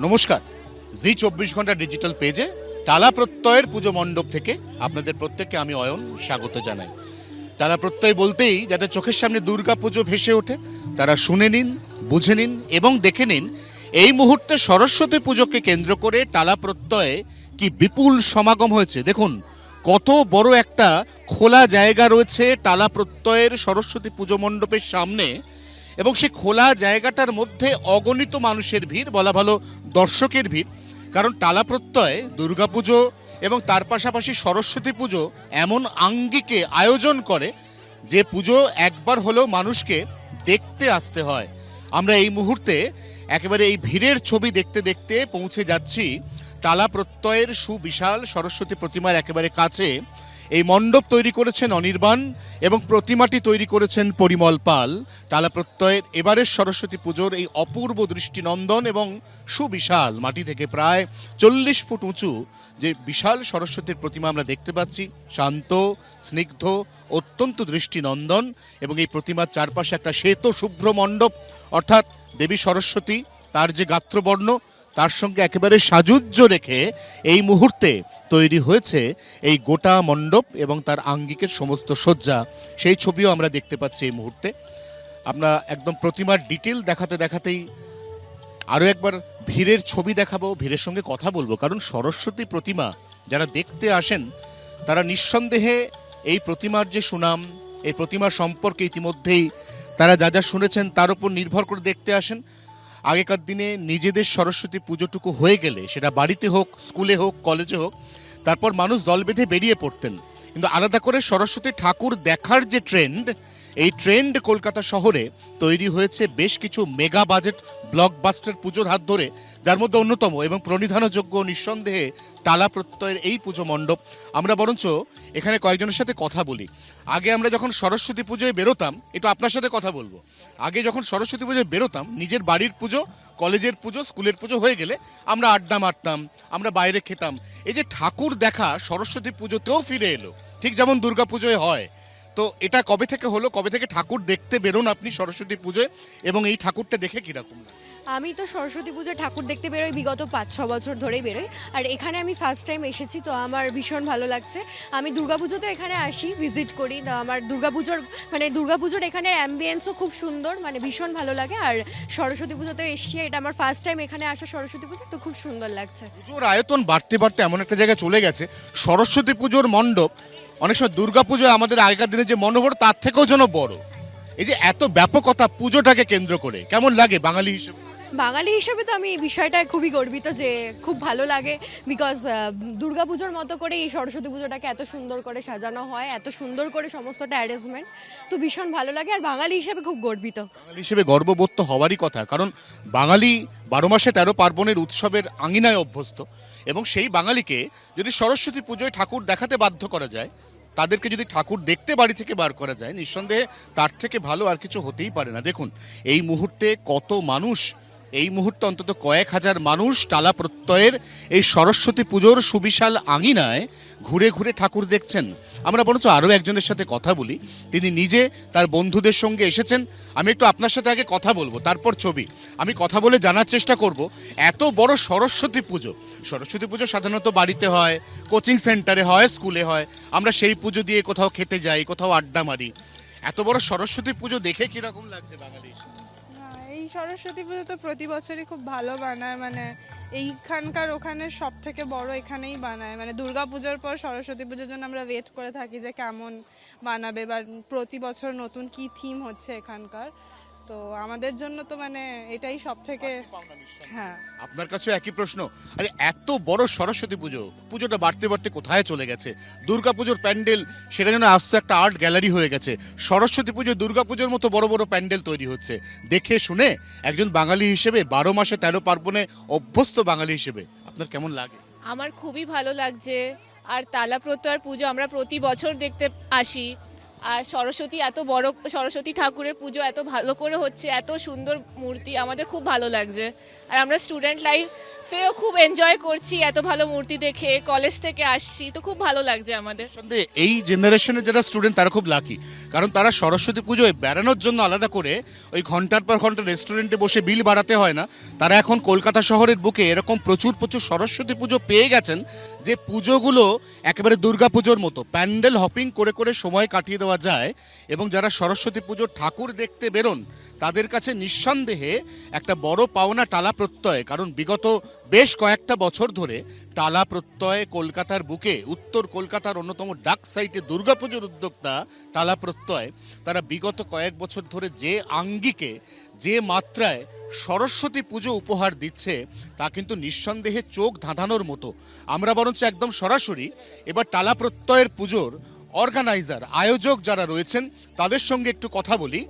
নমস্কার। জি 24 ঘন্টা ডিজিটাল পেজে টালা প্রত্যয়ের পুজো মণ্ডপ থেকে আপনাদের প্রত্যেককে আমি অয়ন স্বাগত জানাই। টালা প্রত্যয় বলতেই যাদের চোখের সামনে দুর্গা পুজো ভেসে ওঠে তারা শুনে নিন, বুঝে নিন এবং দেখে নিন এই মুহূর্তে সরস্বতী পুজোকে কেন্দ্র করে টালা প্রত্যয়ে কি বিপুল সমাগম হয়েছে। দেখুন কত বড় একটা খোলা জায়গা রয়েছে টালা প্রত্যয়ের সরস্বতী পুজো মণ্ডপের সামনে, এবং সেই খোলা জায়গাটার মধ্যে অগণিত মানুষের ভিড়, বলা ভালো দর্শকের ভিড়। কারণ টালা প্রত্যয় দুর্গাপুজো এবং তার পাশাপাশি সরস্বতী পুজো এমন আঙ্গিকে আয়োজন করে যে পুজো একবার হলেও মানুষকে দেখতে আসতে হয়। আমরা এই মুহূর্তে একেবারে এই ভিড়ের ছবি দেখতে দেখতে পৌঁছে যাচ্ছি টালা প্রত্যয়ের সুবিশাল সরস্বতী প্রতিমার একেবারে কাছে। এই মণ্ডপ তৈরি করেছেন অনির্বাণ এবং প্রতিমাটি তৈরি করেছেন পরিমল পাল। টালা প্রত্যয়ের এবারের সরস্বতী পুজোর এই অপূর্ব দৃষ্টিনন্দন এবং সুবিশাল মাটি থেকে প্রায় 40 ফুট উঁচু যে বিশাল সরস্বতীর প্রতিমা আমরা দেখতে পাচ্ছি, শান্ত, স্নিগ্ধ, অত্যন্ত দৃষ্টিনন্দন। এবং এই প্রতিমার চারপাশে একটা শ্বেত শুভ্র মণ্ডপ, অর্থাৎ দেবী সরস্বতী তার যে গাত্রবর্ণ তার সঙ্গে একেবারে সাযুজ্য রেখে এই মুহূর্তে তৈরি হয়েছে এই গোটা মণ্ডপ এবং তার আঙ্গিকের সমস্ত সজ্জা। সেই ছবিও আমরা দেখতে পাচ্ছি এই মুহূর্তে। আমরা একদম প্রতিমার ডিটেল দেখাতে দেখাতেই আরও একবার ভিড়ের ছবি দেখাবো, ভিড়ের সঙ্গে কথা বলবো। কারণ সরস্বতী প্রতিমা যারা দেখতে আসেন তারা নিঃসন্দেহে এই প্রতিমার যে সুনাম, এই প্রতিমার সম্পর্কে ইতিমধ্যেই তারা যা যা শুনেছেন তার উপর নির্ভর করে দেখতে আসেন। আগেকার দিনে নিজেদের সরস্বতী পুজোটুকু হয়ে গেলে সেটা বাড়িতে হোক, স্কুলে হোক, কলেজে হোক, তারপর মানুষ দল বেঁধে বেরিয়ে পড়তেন। কিন্তু আলাদা করে সরস্বতী ঠাকুর দেখার যে ট্রেন্ড, এই ট্রেন্ড কলকাতা শহরে তৈরি হয়েছে বেশ কিছু মেগা বাজেট ব্লকবাস্টার পুজোর হাত ধরে, যার মধ্যে অন্যতম এবং প্রণিধানযোগ্য নিঃসন্দেহে টালা প্রত্যয়ের এই পুজো মণ্ডপ। আমরা বরঞ্চ এখানে কয়েকজনের সাথে কথা বলি। আগে আমরা যখন সরস্বতী পুজোয় বেরোতাম, একটু আপনার সাথে কথা বলবো, আগে যখন সরস্বতী পুজোয় বেরোতাম নিজের বাড়ির পুজো, কলেজের পুজো, স্কুলের পুজো হয়ে গেলে আমরা আড্ডা মারতাম, আমরা বাইরে খেতাম। এই যে ঠাকুর দেখা সরস্বতী পুজোতেও ফিরে এলো, ঠিক যেমন দুর্গা পুজোয় হয়। তো এটা কবে থেকে হলো, কবে থেকে ঠাকুর দেখতে বেরোন আপনি সরস্বতী পুজোয়, এবং এই ঠাকুরটা দেখে কিরকম লাগে? আমি তো সরস্বতী পুজো ঠাকুর দেখতে বেরোই বিগত 5-6 বছর ধরেই বেরোই। আর এখানে আমি ফার্স্ট টাইম এসেছি, তো আমার ভীষণ ভালো লাগছে। আমি দুর্গাপুজোতে এখানে আসি, ভিজিট করি। তো আমার দুর্গাপুজোর এখানে অ্যাম্বিয়েন্সও খুব সুন্দর, মানে ভীষণ ভালো লাগে। আর সরস্বতী পুজোতে এসেছি, এটা আমার ফার্স্ট টাইম এখানে আসা সরস্বতী পুজো, তো খুব সুন্দর লাগছে। পুজোর আয়তন বাড়তে বাড়তে এমন একটা জায়গায় চলে গেছে, সরস্বতী পুজোর মণ্ডপ অনেক সময় দুর্গা পুজোয় আমাদের আগেকার দিনে যে মনোবর তার থেকেও যেন বড়। এই যে এত ব্যাপকতা পুজোটাকে কেন্দ্র করে কেমন লাগে বাঙালি হিসেবে? বাঙালি হিসেবে তো আমি এই বিষয়টায় খুবই গর্বিত, যে খুব ভালো লাগে। বিকজ দুর্গাপুজোর মতো করে এই সরস্বতী পুজোটাকে এত সুন্দর করে সাজানো হয়, এত সুন্দর করে সমস্তটা অ্যারেঞ্জমেন্ট, তো ভীষণ ভালো লাগে। আর বাঙালি হিসেবে খুব গর্বিত। বাঙালি হিসেবে গর্ববোধ তো হওয়ারই কথা, কারণ বাঙালি 12 মাসে 13 পার্বণের উৎসবের আঙিনায় অভ্যস্ত। এবং সেই বাঙালিকে যদি সরস্বতী পুজোয় ঠাকুর দেখাতে বাধ্য করা যায়, তাদেরকে যদি ঠাকুর দেখতে বাড়ি থেকে বার করা যায়, নিঃসন্দেহে তার থেকে ভালো আর কিছু হতেই পারে না। দেখুন এই মুহূর্তে কত মানুষ, এই মুহূর্তে অন্তত কয়েক হাজার মানুষ টালা প্রত্যয়ের এই সরস্বতী পুজোর সুবিশাল আঙিনায় ঘুরে ঘুরে ঠাকুর দেখছেন। আমরা বরঞ্চ আরও একজনের সাথে কথা বলি, তিনি নিজে তার বন্ধুদের সঙ্গে এসেছেন। আমি একটু আপনার সাথে আগে কথা বলবো, তারপর ছবি। আমি কথা বলে জানার চেষ্টা করব, এত বড় সরস্বতী পুজো, সরস্বতী পুজো সাধারণত বাড়িতে হয়, কোচিং সেন্টারে হয়, স্কুলে হয়, আমরা সেই পুজো দিয়ে কোথাও খেতে যাই, কোথাও আড্ডা মারি। এত বড় সরস্বতী পুজো দেখে কিরকম লাগছে বাঙালি? এই সরস্বতী পুজো তো প্রতি বছরই খুব ভালো বানায়, মানে এইখানকার ওখানে সব থেকে বড় এখানেই বানায়। মানে দুর্গা পুজোর পর সরস্বতী পুজোর জন্য আমরা ওয়েট করে থাকি যে কেমন বানাবে, বা প্রতি বছর নতুন কি থিম হচ্ছে এখানকার। তো আমাদের জন্য তো মানে এটাই সব থেকে। হ্যাঁ, আপনার কাছেও একই প্রশ্ন। আরে এত বড় সরস্বতী পুজো, পুজোটা বাড়তে বাড়তে কোথায় চলে গেছে? দুর্গা পুজোর প্যান্ডেল সেটা যেন আস্তে একটা আর্ট গ্যালারি হয়ে গেছে। সরস্বতী পুজো দুর্গা পুজোর মতো বড় বড় প্যান্ডেল তৈরি হচ্ছে। দেখে শুনে একজন বাঙালি হিসেবে, 12 মাসে 13 পার্বণে অভ্যস্ত বাঙালি হিসেবে আপনার কেমন লাগে? আমার খুবই ভালো লাগছে। আর তালা প্রত্যয়ের পুজো আমরা প্রতি বছর দেখতে আসি। আর সরস্বতী এত বড় সরস্বতী ঠাকুরের পুজো এত ভালো করে হচ্ছে, এত সুন্দর মূর্তি, আমাদের খুব ভালো লাগছে। আর আমরা স্টুডেন্ট লাইফ ফেরও খুব এনজয় করছি, এত ভালো মূর্তি দেখে, কলেজ থেকে আসছি তো খুব ভালো লাগছে আমাদের। নিঃসন্দেহে এই জেনারেশনের যারা স্টুডেন্ট তারা খুব লাকি, কারণ তারা সরস্বতী পুজোয় বেড়ানোর জন্য আলাদা করে ওই ঘন্টার পর ঘন্টা রেস্টুরেন্টে বসে বিল বাড়াতে হয় না। তারা এখন কলকাতা শহরের বুকে এরকম প্রচুর প্রচুর সরস্বতী পুজো পেয়ে গেছেন যে পুজোগুলো একেবারে দুর্গা পুজোর মতো প্যান্ডেল হপিং করে করে সময় কাটিয়ে দেওয়া যায়। এবং যারা সরস্বতী পুজোর ঠাকুর দেখতে বেরোন তাদের কাছে নিঃসন্দেহে একটা বড় পাওনা টালা প্রত্যয়, কারণ বিগত বেশ কয়েকটা বছর ধরে টালা প্রত্যয় কলকাতার বুকে, উত্তর কলকাতার অন্যতম ডাক সাইটে দুর্গাপুজোর উদ্যোক্তা টালা প্রত্যয়, তারা বিগত কয়েক বছর ধরে যে আঙ্গিকে যে মাত্রায় সরস্বতী পুজো উপহার দিচ্ছে তা কিন্তু নিঃসন্দেহে চোখ ধাঁধানোর মতো। আমরা বরঞ্চ একদম সরাসরি এবার টালা প্রত্যয়ের পুজোর অর্গানাইজার, আয়োজক যারা রয়েছেন তাদের সঙ্গে একটু কথা বলি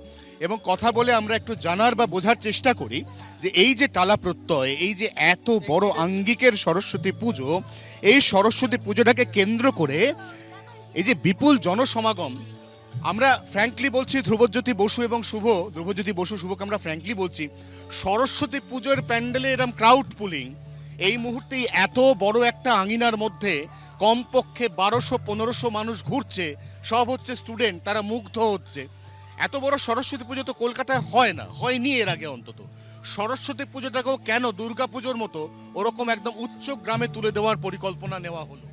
এবং কথা বলে আমরা একটু জানার বা বোঝার চেষ্টা করি যে এই যে টালা প্রত্যয়, এই যে এত বড় আঙ্গিকের সরস্বতী পুজো, এই সরস্বতী পুজোটাকে কেন্দ্র করে এই যে বিপুল জনসমাগম, আমরা ফ্র্যাঙ্কলি বলছি ধ্রুবজ্যোতি বসু এবং শুভ, ধ্রুবজ্যোতি বসু শুভকে আমরা ফ্র্যাঙ্কলি বলছি, সরস্বতী পুজোর প্যান্ডেলে এরম ক্রাউড পুলিং এই মুহূর্তেই এত বড় একটা আঙিনার মধ্যে কমপক্ষে 1200-1500 মানুষ ঘুরছে, সব হচ্ছে স্টুডেন্ট, তারা মুগ্ধ হচ্ছে। এত বড় সরস্বতী পুজো তো কলকাতায় হয় না, হয়নি এর আগে অন্তত। সরস্বতী পুজোটাকেও কেন দুর্গা পুজোর মতো ওরকম একদম উচ্চ গ্রামে তুলে দেওয়ার পরিকল্পনা নেওয়া হলো?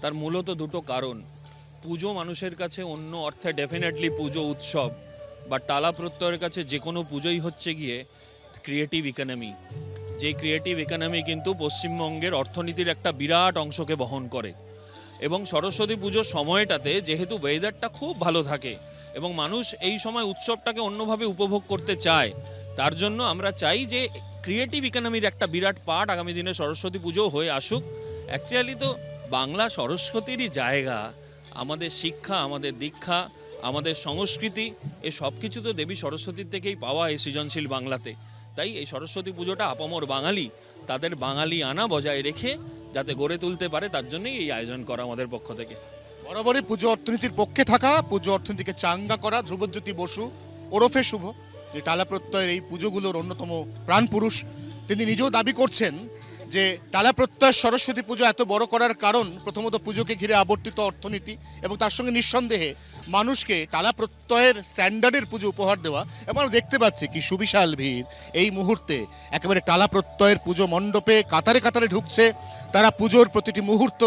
তার মূলত দুটো কারণ। পুজো মানুষের কাছে অন্য অর্থে ডেফিনেটলি পুজো উৎসব, বা টালা প্রত্যয়ের কাছে যে কোনো পুজোই হচ্ছে গিয়ে ক্রিয়েটিভ ইকোনমি। যে ক্রিয়েটিভ ইকোনমি কিন্তু পশ্চিমবঙ্গের অর্থনীতির একটা বিরাট অংশকে বহন করে। এবং সরস্বতী পুজোর সময়টাতে যেহেতু ওয়েদারটা খুব ভালো থাকে এবং মানুষ এই সময় উৎসবটাকে অন্যভাবে উপভোগ করতে চায়, তার জন্য আমরা চাই যে ক্রিয়েটিভ ইকোনমির একটা বিরাট পার্ট আগামী দিনে সরস্বতী পুজো হয়ে আসুক। অ্যাকচুয়ালি তো বাংলা সরস্বতীরই জায়গা। আমাদের শিক্ষা, আমাদের দীক্ষা, আমাদের সংস্কৃতি, এ সব কিছু তো দেবী সরস্বতীর থেকেই পাওয়া এই সৃজনশীল বাংলাতে। তাই এই সরস্বতী পুজোটা আপামর বাঙালি, তাদের বাঙালি আনা বজায় রেখে যাতে গড়ে তুলতে পারে, তার জন্যই এই আয়োজন করা আমাদের পক্ষ থেকে। বরাবরই পুজো অর্থনীতির পক্ষে থাকা, পুজো অর্থনীতিকে চাঙ্গা করা ধ্রুবজ্যোতি বসু ওরফে শুভ, যে টালা প্রত্যয়ের এই পুজোগুলোর অন্যতম প্রাণপুরুষ, তিনি নিজেও দাবি করছেন যে টালা প্রত্যয় সরস্বতী পুজো এত বড় করার কারণ প্রথমত পুজোকে ঘিরে আবর্তিত অর্থনীতি এবং তার সঙ্গে নিঃসন্দেহে মানুষকে টালা প্রত্যয়ের স্ট্যান্ডার্ডের পুজো উপহার দেওয়া। এবং আমরা দেখতে পাচ্ছি কি সুবিশাল ভিড় এই মুহূর্তে একেবারে টালা প্রত্যয়ের পুজো মণ্ডপে কাতারে কাতারে ঢুকছে। তারা পুজোর প্রতিটি মুহূর্ত,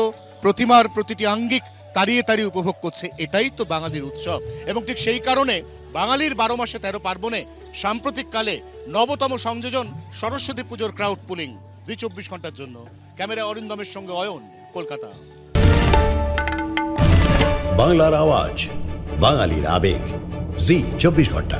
প্রতিমার প্রতিটি আঙ্গিক তাড়িয়ে তাড়িয়ে উপভোগ করছে। এটাই তো বাঙালির উৎসব। এবং ঠিক সেই কারণে বাঙালির 12 মাসে 13 পার্বণে সাম্প্রতিককালে নবতম সংযোজন সরস্বতী পুজোর ক্রাউড পুলিং। 24 ঘন্টার জন্য ক্যামেরা অরিন্দমের সঙ্গে অয়ন, কলকাতা। বাংলার আওয়াজ, বাঙালির আবেগ, জি 24 ঘন্টা।